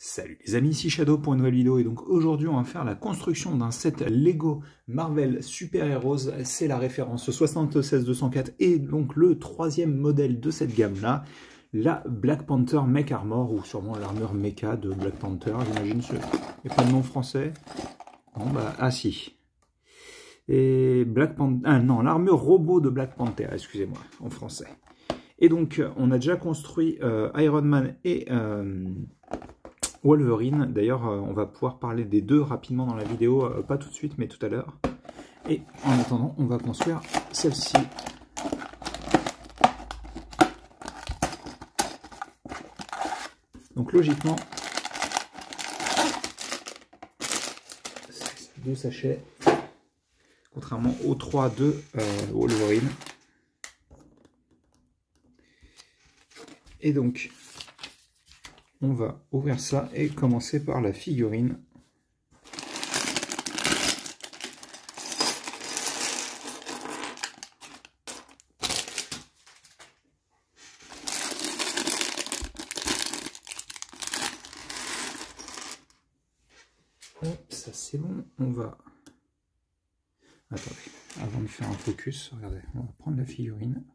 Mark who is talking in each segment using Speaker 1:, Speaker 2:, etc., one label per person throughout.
Speaker 1: Salut les amis, ici Shadow pour une nouvelle vidéo et donc aujourd'hui on va faire la construction d'un set Lego Marvel Super Heroes, c'est la référence 76204 et donc le troisième modèle de cette gamme là, la Black Panther Mech Armor ou sûrement l'armure mecha de Black Panther, j'imagine, il n'y a pas de nom français, non bah ah si, et Black Panther, ah non, l'armure robot de Black Panther, excusez-moi, en français. Et donc on a déjà construit Iron Man et Wolverine, d'ailleurs on va pouvoir parler des deux rapidement dans la vidéo, pas tout de suite mais tout à l'heure. Et en attendant on va construire celle-ci. Donc logiquement, deux sachets, contrairement aux 3 de Wolverine. Et donc on va ouvrir ça et commencer par la figurine. Hop, ça c'est bon. On va... Attendez, avant de faire un focus, regardez, on va prendre la figurine.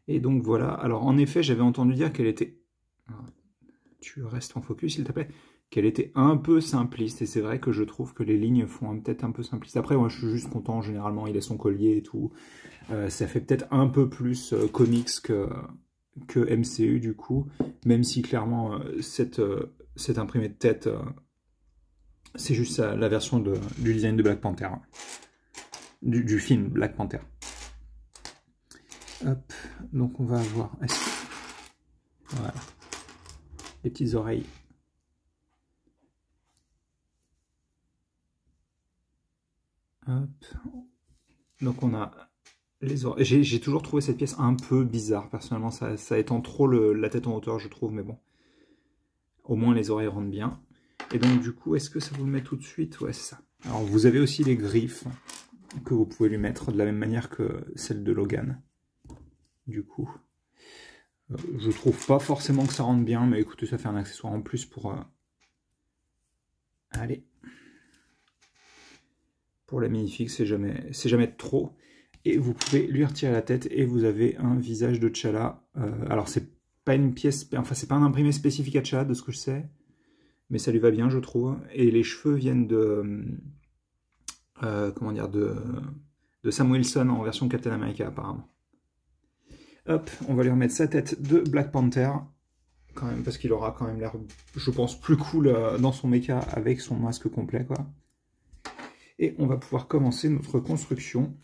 Speaker 1: Et donc voilà, alors en effet j'avais entendu dire qu'elle était, tu restes en focus s'il te plaît, qu'elle était un peu simpliste, et c'est vrai que je trouve que les lignes font peut-être un peu simpliste. Après moi je suis juste content, généralement il a son collier et tout, ça fait peut-être un peu plus comics que MCU du coup, même si clairement cette imprimée de tête, c'est juste la version du design de Black Panther, hein. Du film Black Panther. Hop, donc on va avoir, voilà, les petites oreilles. Hop, donc on a les oreilles. J'ai toujours trouvé cette pièce un peu bizarre, personnellement, ça étend trop la tête en hauteur, je trouve, mais bon. Au moins les oreilles rentrent bien. Et donc du coup, est-ce que ça vous le met tout de suite? Ouais, c'est ça. Alors vous avez aussi les griffes que vous pouvez lui mettre de la même manière que celle de Logan. Du coup, je trouve pas forcément que ça rentre bien, mais écoutez, ça fait un accessoire en plus pour allez, pour la minifig, c'est jamais trop. Et vous pouvez lui retirer la tête et vous avez un visage de T'Challa. Alors c'est pas une pièce, enfin c'est pas un imprimé spécifique à T'Challa de ce que je sais, mais ça lui va bien je trouve. Et les cheveux viennent de comment dire, de Sam Wilson en version Captain America apparemment. Hop, on va lui remettre sa tête de Black Panther, quand même, parce qu'il aura quand même l'air, je pense, plus cool dans son mecha avec son masque complet, quoi. Et on va pouvoir commencer notre construction.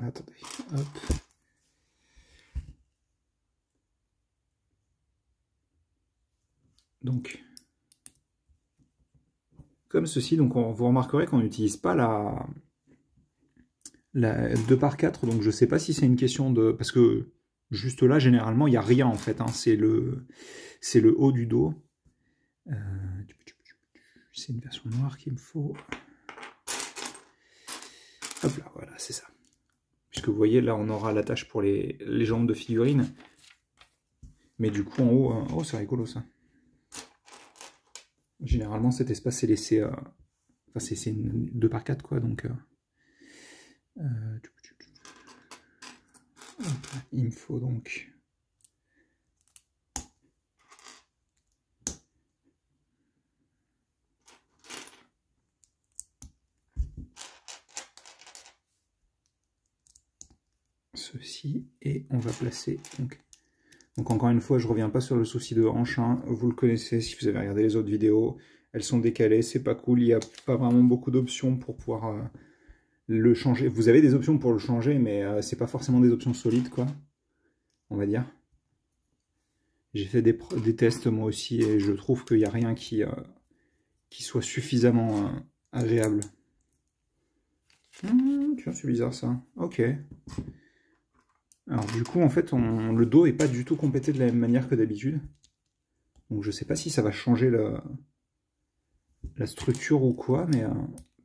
Speaker 1: Attendez, hop. Donc, comme ceci, donc vous remarquerez qu'on n'utilise pas la 2x4, donc je sais pas si c'est une question de... Parce que juste là, généralement, il n'y a rien en fait, hein. C'est le haut du dos. C'est une version noire qu'il me faut. Hop là, voilà, c'est ça. Puisque vous voyez, là, on aura l'attache pour les jambes de figurine. Mais du coup, en haut... Oh, c'est rigolo, ça. Généralement, cet espace est laissé... Enfin, c'est une 2x4, quoi, donc... il me faut donc ceci et on va placer donc encore une fois je reviens pas sur le souci de hanche, hein. Vous le connaissez si vous avez regardé les autres vidéos, elles sont décalées, c'est pas cool, il n'y a pas vraiment beaucoup d'options pour pouvoir le changer. Vous avez des options pour le changer, mais c'est pas forcément des options solides, quoi, on va dire. J'ai fait des tests moi aussi et je trouve qu'il n'y a rien qui soit suffisamment agréable. Tiens, c'est bizarre ça. Ok. Alors du coup, en fait, le dos est pas du tout complété de la même manière que d'habitude. Donc je sais pas si ça va changer la structure ou quoi, mais...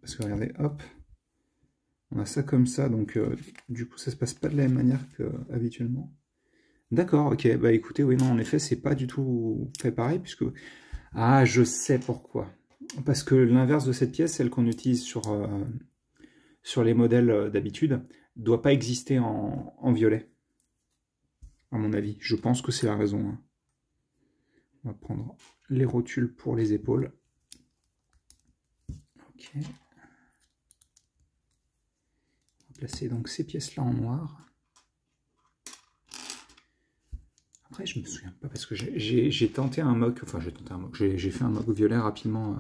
Speaker 1: parce que regardez, hop. On a ça comme ça, donc du coup ça se passe pas de la même manière qu'habituellement. D'accord, ok. Bah écoutez, oui, non, en effet, c'est pas du tout fait pareil, puisque... Ah, je sais pourquoi. Parce que l'inverse de cette pièce, celle qu'on utilise sur les modèles d'habitude, doit pas exister en violet, à mon avis. Je pense que c'est la raison. Hein. On va prendre les rotules pour les épaules. Ok. On va placer donc ces pièces-là en noir. Après, je me souviens pas, parce que j'ai tenté un mock, enfin j'ai tenté un mock, j'ai fait un mock violet rapidement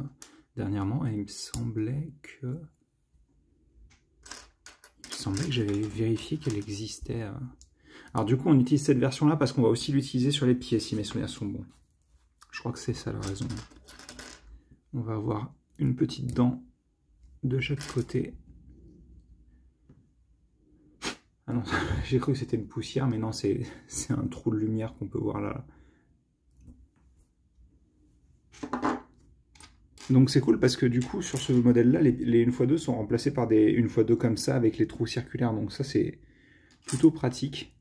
Speaker 1: dernièrement, et il me semblait que j'avais vérifié qu'elle existait. Alors du coup, on utilise cette version-là parce qu'on va aussi l'utiliser sur les pieds, si mes souvenirs sont bons. Je crois que c'est ça la raison. On va avoir une petite dent de chaque côté. Ah non, j'ai cru que c'était une poussière, mais non, c'est un trou de lumière qu'on peut voir là. Donc c'est cool parce que du coup, sur ce modèle-là, les 1x2 sont remplacés par des 1x2 comme ça, avec les trous circulaires. Donc ça, c'est plutôt pratique.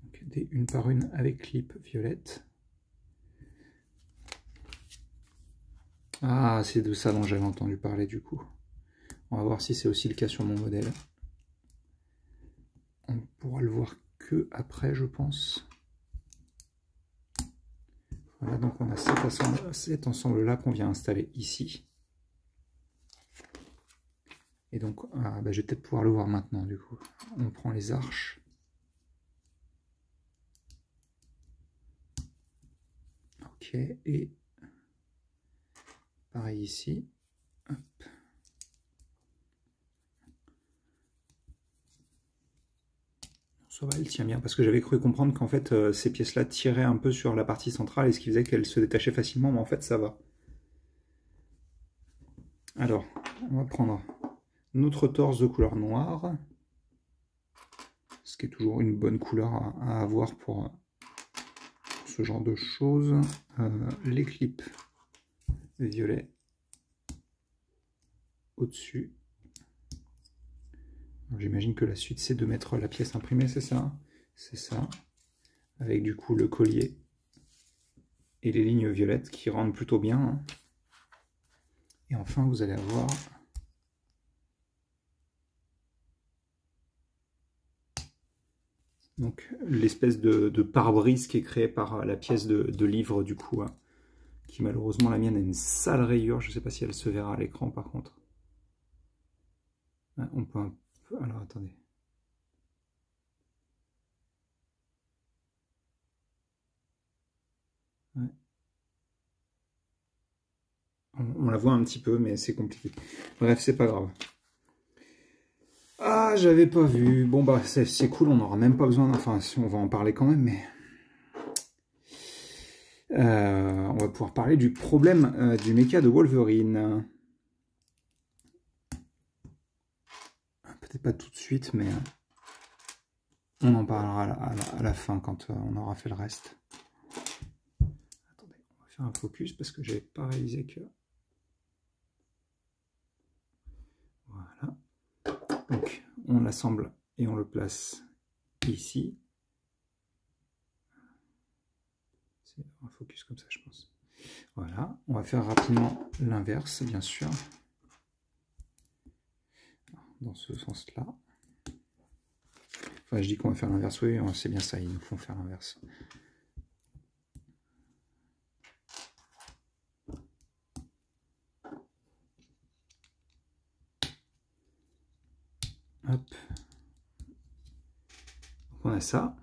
Speaker 1: Donc, des 1 par 1 avec clip violette. Ah, c'est de ça dont j'avais entendu parler du coup. On va voir si c'est aussi le cas sur mon modèle. On pourra le voir que après, je pense. Voilà, donc on a cet ensemble-là qu'on vient installer ici. Et donc, bah, je vais peut-être pouvoir le voir maintenant, du coup. On prend les arches. Ok, et pareil ici. Hop. Ça va, elle tient bien, parce que j'avais cru comprendre qu'en fait, ces pièces-là tiraient un peu sur la partie centrale, et ce qui faisait qu'elles se détachaient facilement, mais en fait, ça va. Alors, on va prendre notre torse de couleur noire, ce qui est toujours une bonne couleur à avoir pour ce genre de choses. Les clips violets au-dessus. J'imagine que la suite c'est de mettre la pièce imprimée, c'est ça? C'est ça. Avec du coup le collier et les lignes violettes qui rendent plutôt bien. Hein. Et enfin vous allez avoir donc l'espèce de pare-brise qui est créée par la pièce de livre du coup. Hein, qui malheureusement la mienne a une sale rayure. Je ne sais pas si elle se verra à l'écran par contre. On peut un peu... Alors attendez. Ouais. On la voit un petit peu, mais c'est compliqué. Bref, c'est pas grave. Ah, j'avais pas vu. Bon, bah, c'est cool, on n'aura même pas besoin... Enfin, on va en parler quand même, mais... on va pouvoir parler du problème du mecha de Wolverine. Peut-être pas tout de suite, mais... on en parlera à la fin, quand on aura fait le reste. Attendez, on va faire un focus, parce que j'avais pas réalisé que... Voilà. Donc, on l'assemble et on le place ici. C'est un focus comme ça, je pense. Voilà. On va faire rapidement l'inverse, bien sûr. Dans ce sens-là. Enfin, je dis qu'on va faire l'inverse. Oui, c'est bien ça, ils nous font faire l'inverse. Hop. Donc on a ça.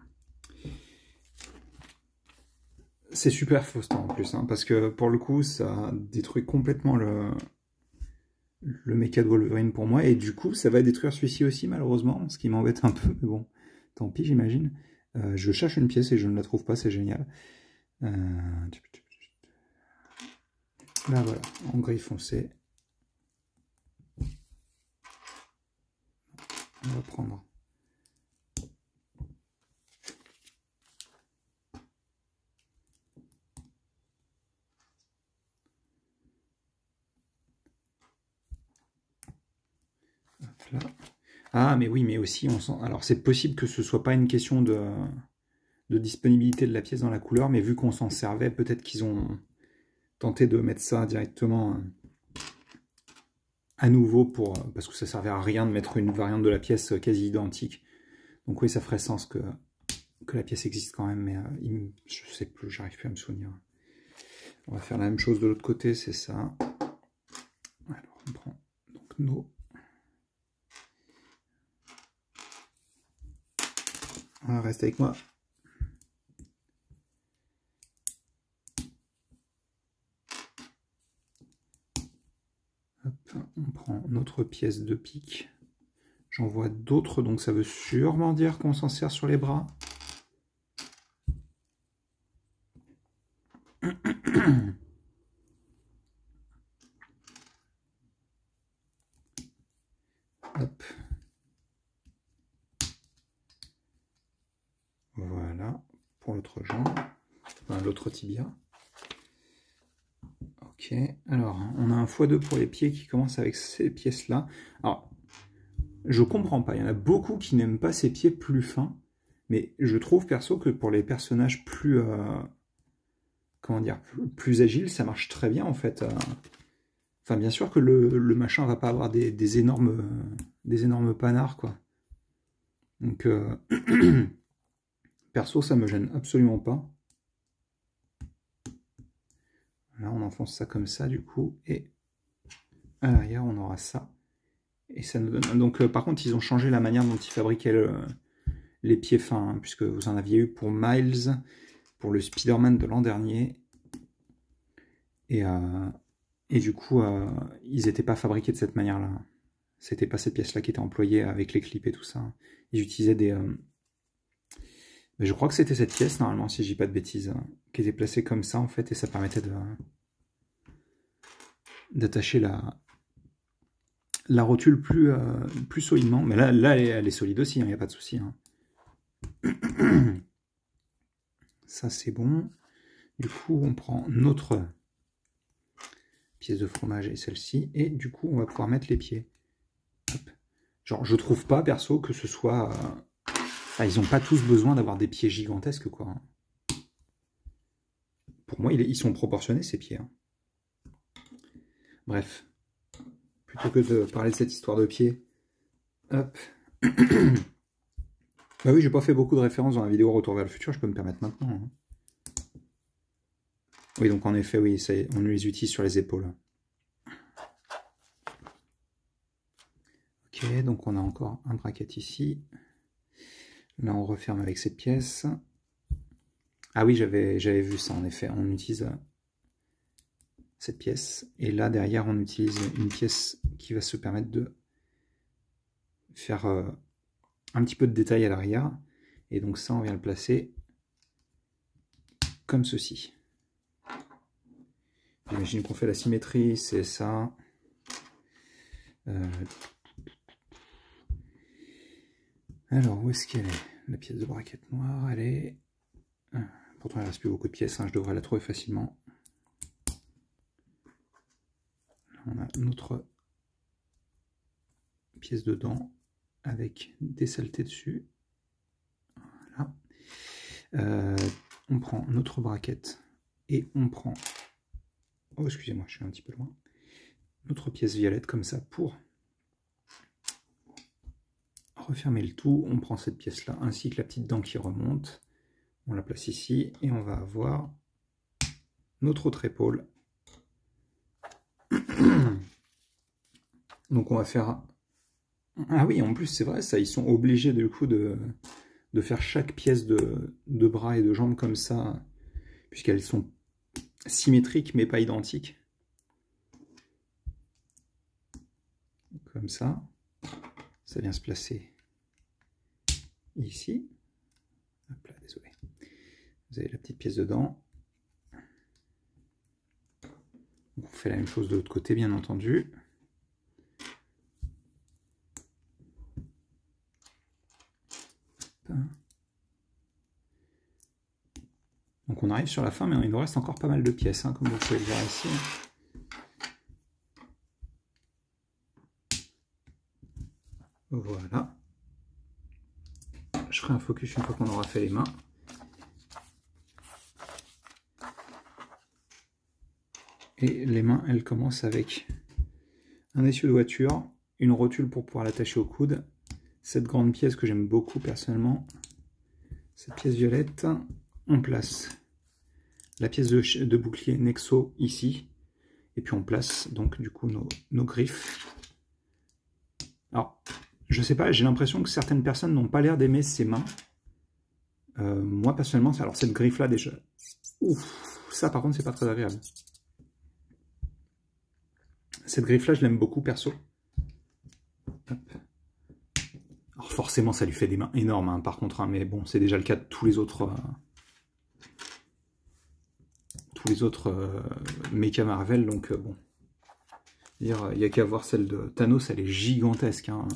Speaker 1: C'est super frustrant en plus, hein, parce que pour le coup, ça détruit complètement le mecha de Wolverine pour moi, et du coup, ça va détruire celui-ci aussi, malheureusement, ce qui m'embête un peu, mais bon, tant pis, j'imagine. Je cherche une pièce et je ne la trouve pas, c'est génial. Là, voilà, en gris foncé. On va prendre... Là. Ah, mais oui, mais aussi, on sent... Alors, c'est possible que ce soit pas une question de disponibilité de la pièce dans la couleur, mais vu qu'on s'en servait, peut-être qu'ils ont tenté de mettre ça directement à nouveau parce que ça servait à rien de mettre une variante de la pièce quasi identique. Donc oui, ça ferait sens que la pièce existe quand même, mais je sais plus, j'arrive plus à me souvenir. On va faire la même chose de l'autre côté, c'est ça. Alors, on prend donc nos... Voilà, reste avec moi. Hop, on prend notre pièce de pique. J'en vois d'autres, donc ça veut sûrement dire qu'on s'en sert sur les bras. Hop. Voilà, pour l'autre jambe, enfin, l'autre tibia. Ok, alors on a un x2 pour les pieds qui commence avec ces pièces-là. Alors, je comprends pas, il y en a beaucoup qui n'aiment pas ces pieds plus fins, mais je trouve perso que pour les personnages plus, comment dire, plus agiles, ça marche très bien en fait. Enfin, bien sûr que le machin va pas avoir des énormes panards, quoi. Donc, perso, ça me gêne absolument pas. Là, on enfonce ça comme ça, du coup, et à l'arrière, on aura ça. Et ça nous donne... Donc, par contre, ils ont changé la manière dont ils fabriquaient les pieds fins, hein, puisque vous en aviez eu pour Miles, pour le Spider-Man de l'an dernier. Et du coup, ils n'étaient pas fabriqués de cette manière-là. C'était pas cette pièce-là qui était employée avec les clips et tout ça. Ils utilisaient des... Mais je crois que c'était cette pièce, normalement, si je dis pas de bêtises, qui était placée comme ça, en fait, et ça permettait d'attacher la rotule plus solidement. Mais là elle est solide aussi, il n'y a pas de souci. Hein. Ça, c'est bon. Du coup, on prend notre pièce de fromage et celle-ci, et du coup, on va pouvoir mettre les pieds. Hop. Genre, je trouve pas, perso, que ce soit... Enfin, ils n'ont pas tous besoin d'avoir des pieds gigantesques, quoi. Pour moi, ils sont proportionnés, ces pieds. Hein. Bref. Plutôt que de parler de cette histoire de pieds. Hop. Bah oui, j'ai pas fait beaucoup de références dans la vidéo Retour vers le futur, je peux me permettre maintenant. Hein. Oui, donc en effet, oui, on les utilise sur les épaules. Ok, donc on a encore un bracket ici. Là, on referme avec cette pièce. Ah oui, j'avais vu ça, en effet. On utilise cette pièce. Et là, derrière, on utilise une pièce qui va se permettre de faire un petit peu de détail à l'arrière. Et donc ça, on vient le placer comme ceci. J'imagine qu'on fait la symétrie, c'est ça. Alors, où est-ce qu'elle est? La pièce de braquette noire, elle est... Pourtant, il ne reste plus beaucoup de pièces, hein, je devrais la trouver facilement. Là, on a notre pièce dedans, avec des saletés dessus. Voilà. On prend notre braquette, et on prend... Oh, excusez-moi, je suis un petit peu loin. Notre pièce violette, comme ça, pour... refermer le tout, on prend cette pièce là ainsi que la petite dent qui remonte, on la place ici et on va avoir notre autre épaule. Donc on va faire... Ah oui, en plus c'est vrai, ça, ils sont obligés du coup de faire chaque pièce de bras et de jambes comme ça, puisqu'elles sont symétriques mais pas identiques. Comme ça, ça vient se placer ici. Hop là, désolé. Vous avez la petite pièce dedans. On fait la même chose de l'autre côté, bien entendu. Donc on arrive sur la fin, mais il nous reste encore pas mal de pièces, hein, comme vous pouvez le voir ici. Voilà. je ferai un focus une fois qu'on aura fait les mains. Et les mains, elles commencent avec un essieu de voiture, une rotule pour pouvoir l'attacher au coude, cette grande pièce que j'aime beaucoup personnellement, cette pièce violette. On place la pièce de bouclier Nexo ici, et puis on place donc du coup nos griffes. Alors, je sais pas, j'ai l'impression que certaines personnes n'ont pas l'air d'aimer ces mains. Moi personnellement, alors cette griffe là déjà, ouf, ça par contre c'est pas très agréable. Cette griffe là je l'aime beaucoup perso. Hop. Alors forcément ça lui fait des mains énormes hein, par contre, hein, mais bon c'est déjà le cas de tous les autres mecha Marvel, donc bon. Il n'y a qu'à voir celle de Thanos, elle est gigantesque. Hein.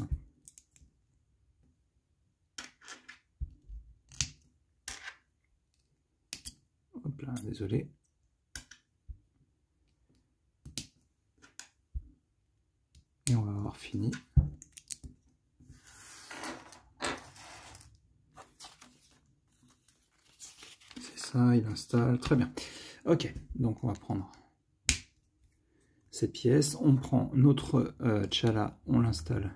Speaker 1: Hop là, désolé. Et on va avoir fini. C'est ça, il installe. Très bien. Ok, donc on va prendre cette pièce. On prend notre T'Challa, on l'installe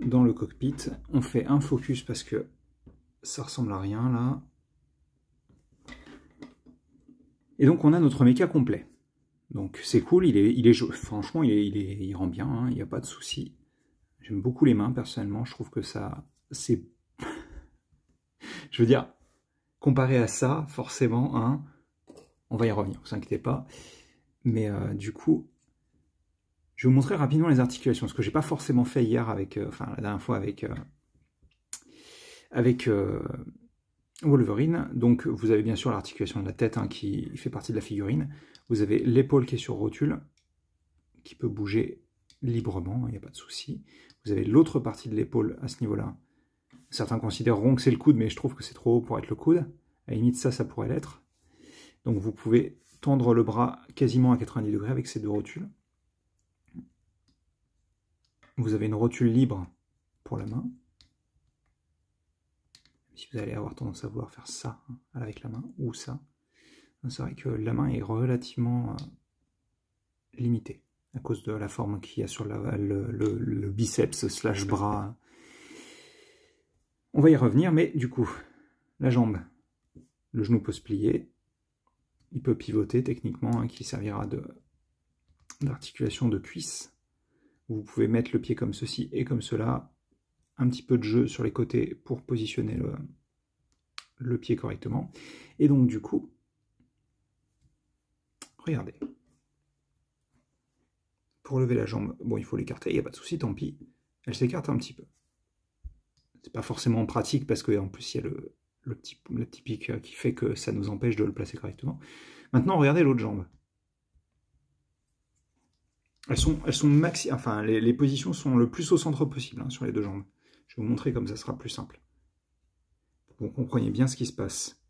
Speaker 1: dans le cockpit. On fait un focus parce que ça ressemble à rien là. Et donc on a notre méca complet. Donc c'est cool, franchement il rend bien, hein, il n'y a pas de souci. J'aime beaucoup les mains personnellement, je trouve que ça c'est je veux dire comparé à ça forcément hein, on va y revenir, vous inquiétez pas. Mais du coup je vais vous montrer rapidement les articulations, ce que j'ai pas forcément fait hier avec enfin la dernière fois avec Wolverine. Donc vous avez bien sûr l'articulation de la tête hein, qui fait partie de la figurine. Vous avez l'épaule qui est sur rotule, qui peut bouger librement, il n'y a pas de souci. Vous avez l'autre partie de l'épaule à ce niveau-là. Certains considéreront que c'est le coude, mais je trouve que c'est trop haut pour être le coude. À la limite, ça pourrait l'être. Donc vous pouvez tendre le bras quasiment à 90 degrés avec ces deux rotules. Vous avez une rotule libre pour la main. Si vous allez avoir tendance à vouloir faire ça hein, avec la main, ou ça, c'est vrai que la main est relativement limitée à cause de la forme qu'il y a sur le biceps / bras. On va y revenir, mais du coup, la jambe, le genou peut se plier, il peut pivoter techniquement, hein, qui servira d'articulation de cuisse. Vous pouvez mettre le pied comme ceci et comme cela, un petit peu de jeu sur les côtés pour positionner le pied correctement. Et donc du coup, regardez. Pour lever la jambe, bon il faut l'écarter, il n'y a pas de souci, tant pis. Elle s'écarte un petit peu. C'est pas forcément pratique parce qu'en plus il y a le petit pic qui fait que ça nous empêche de le placer correctement. Maintenant regardez l'autre jambe. Elles sont maxi, enfin les positions sont le plus au centre possible hein, sur les deux jambes. Je vais vous montrer comme ça sera plus simple. Pour que vous compreniez bien ce qui se passe.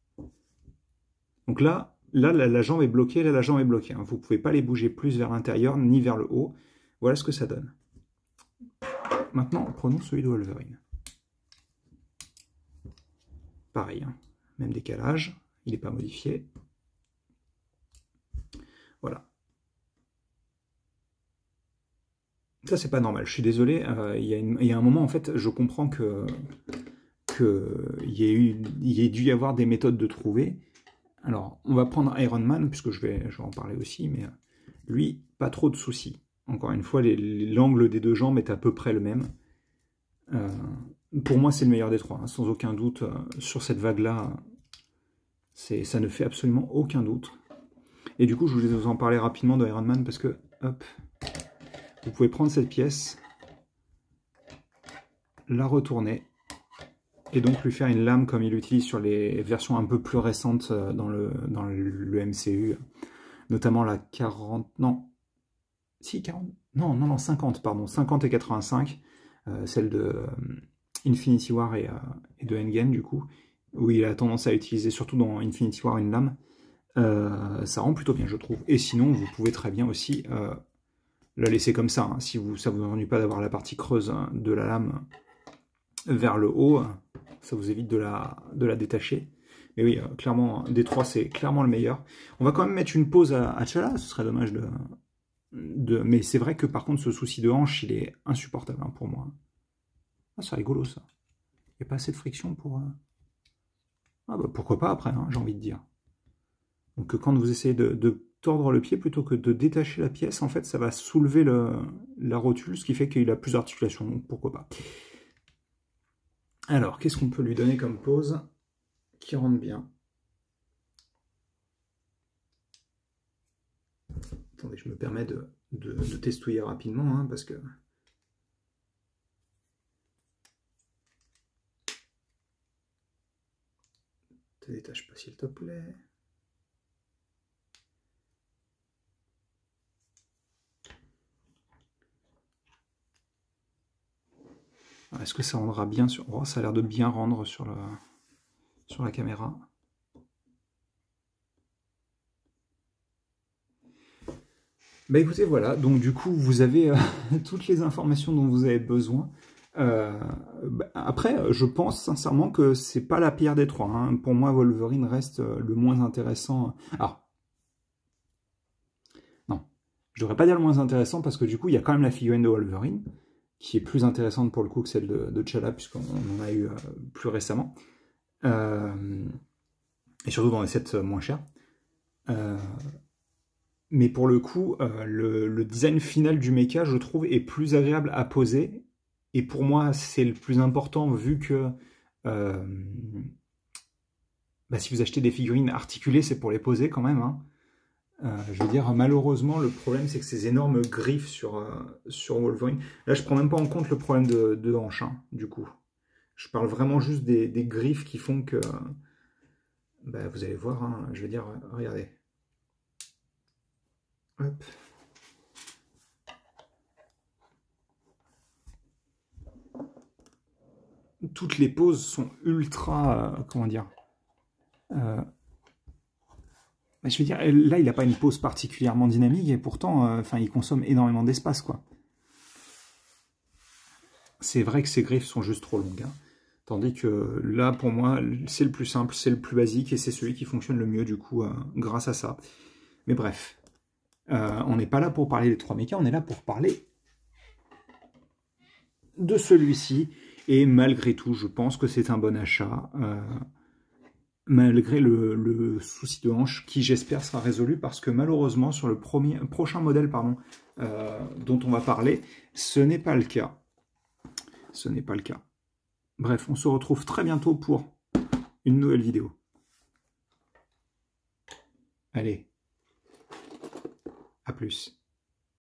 Speaker 1: Donc là la jambe est bloquée, là la jambe est bloquée. Hein. Vous ne pouvez pas les bouger plus vers l'intérieur ni vers le haut. Voilà ce que ça donne. Maintenant, prenons celui de Wolverine. Pareil, hein. Même décalage, il n'est pas modifié. Voilà. Ça, c'est pas normal. Je suis désolé. Il y a un moment, en fait, je comprends il y ait dû y avoir des méthodes de trouver. Alors, on va prendre Iron Man, puisque je vais en parler aussi, mais lui, pas trop de soucis. Encore une fois, l'angle des deux jambes est à peu près le même. Pour moi, c'est le meilleur des trois, hein, sans aucun doute. Sur cette vague-là, ça ne fait absolument aucun doute. Et du coup, je voulais vous en parler rapidement de Iron Man, parce que, hop, vous pouvez prendre cette pièce, la retourner, et donc lui faire une lame comme il l'utilise sur les versions un peu plus récentes dans le MCU, notamment la 40... Non, si, 40... Non, 50, pardon, 50 et 85, celle de Infinity War et de Endgame, du coup, où il a tendance à utiliser, surtout dans Infinity War, une lame. Ça rend plutôt bien, je trouve. Et sinon, vous pouvez très bien aussi la laisser comme ça, hein, si ça vous ennuie pas d'avoir la partie creuse de la lame vers le haut, ça vous évite de la détacher. Mais oui, clairement, D3 c'est clairement le meilleur. On va quand même mettre une pause à Chala, ce serait dommage mais c'est vrai que par contre ce souci de hanche il est insupportable hein, pour moi. Ah, c'est rigolo ça. Il n'y a pas assez de friction pour... Ah bah pourquoi pas après, hein, j'ai envie de dire. Donc quand vous essayez de tordre le pied plutôt que de détacher la pièce, en fait ça va soulever la rotule, ce qui fait qu'il a plus d'articulation, donc pourquoi pas. Alors, qu'est-ce qu'on peut lui donner comme pose qui rentre bien? Attendez, je me permets de testouiller rapidement, hein, parce que... Te détache pas s'il te plaît. Est-ce que ça rendra bien sur... Oh, ça a l'air de bien rendre sur la caméra. Bah écoutez, voilà, donc du coup, vous avez toutes les informations dont vous avez besoin. Après, je pense sincèrement que c'est pas la pire des trois. Hein. Pour moi, Wolverine reste le moins intéressant. Alors, non, je devrais pas dire le moins intéressant parce que du coup, il y a quand même la figurine de Wolverine qui est plus intéressante pour le coup que celle de T'Challa puisqu'on en a eu plus récemment. Et surtout dans les sets moins chers. Mais pour le coup, le design final du mecha, je trouve, est plus agréable à poser. Et pour moi, c'est le plus important vu que si vous achetez des figurines articulées, c'est pour les poser quand même. Hein. Je veux dire, malheureusement, le problème, c'est que ces énormes griffes sur Wolverine... Là, je prends même pas en compte le problème de hanche, hein, du coup. Je parle vraiment juste des griffes qui font que... vous allez voir, hein, je veux dire, regardez. Hop. Toutes les poses sont ultra... comment dire je veux dire, là, il n'a pas une pose particulièrement dynamique et pourtant, il consomme énormément d'espace, quoi. C'est vrai que ces griffes sont juste trop longues. Hein. Tandis que là, pour moi, c'est le plus simple, c'est le plus basique et c'est celui qui fonctionne le mieux, du coup, grâce à ça. Mais bref, on n'est pas là pour parler des trois mechas, on est là pour parler de celui-ci. Et malgré tout, je pense que c'est un bon achat. Malgré le souci de hanche qui j'espère sera résolu parce que malheureusement sur le prochain modèle dont on va parler, ce n'est pas le cas. Ce n'est pas le cas. Bref, on se retrouve très bientôt pour une nouvelle vidéo. Allez, à plus.